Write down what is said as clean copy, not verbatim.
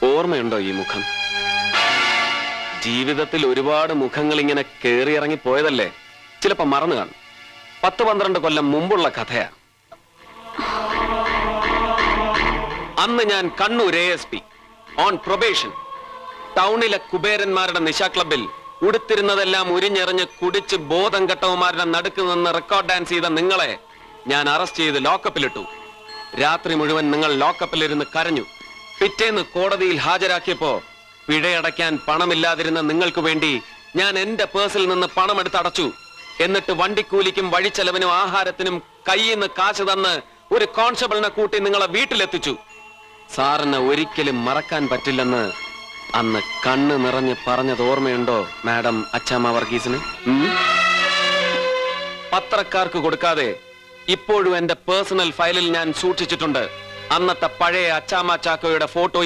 ഓർമ്മയുണ്ടോ ഈ മുഖം? ജീവിതത്തിൽ ഒരുപാട് മുഖങ്ങൾ ഇങ്ങനെ കേറി ഇറങ്ങി പോയതല്ലേ, ചിലപ്പോ മറന്നു കാണും. 10-12 കൊല്ലം മുമ്പുള്ള കഥയാ. അന്ന് ഞാൻ കണ്ണൂർ ASP ഓൺ പ്രൊബേഷൻ. ടൗണിലെ കുബേരന്മാരുടെ നിശാ ക്ലബിൽ ഉടുത്തിരുന്നതെല്ലാം ഉരിഞ്ഞെറിഞ്ഞ് കുടിച്ച് ബോധം കെട്ടവന്മാരുടെ നടുക്ക് നിന്ന് റെക്കോർഡ് ഡാൻസ് ചെയ്ത നിങ്ങളെ ഞാൻ അറസ്റ്റ് ചെയ്ത് ലോക്കപ്പിലിട്ടു. രാത്രി മുഴുവൻ നിങ്ങൾ ലോക്കപ്പിലിരുന്ന് കരഞ്ഞു. പിറ്റേന്ന് കോടതിയിൽ ഹാജരാക്കിയപ്പോ പിഴയടയ്ക്കാൻ പണമില്ലാതിരുന്ന നിങ്ങൾക്ക് വേണ്ടി ഞാൻ എന്റെ പേഴ്സിൽ നിന്ന് പണമെടുത്ത് അടച്ചു. എന്നിട്ട് വണ്ടിക്കൂലിക്കും വഴിച്ചെലവിനും ആഹാരത്തിനും കയ്യിൽ നിന്ന് കാശ് തന്ന് ഒരു കോൺസ്റ്റബിളിനെ കൂട്ടി നിങ്ങളെ വീട്ടിലെത്തിച്ചു. സാറിന് ഒരിക്കലും മറക്കാൻ പറ്റില്ലെന്ന് അന്ന് കണ്ണ് നിറഞ്ഞ് പറഞ്ഞത് ഓർമ്മയുണ്ടോ മാഡം അച്ചാമ്മ വർഗീസിന്? പത്രക്കാർക്ക് കൊടുക്കാതെ ഇപ്പോഴും എന്റെ പേഴ്സണൽ ഫയലിൽ ഞാൻ സൂക്ഷിച്ചിട്ടുണ്ട് അന്നത്തെ പഴയ അച്ചാമ്മ ചാക്കോയുടെ ഫോട്ടോ.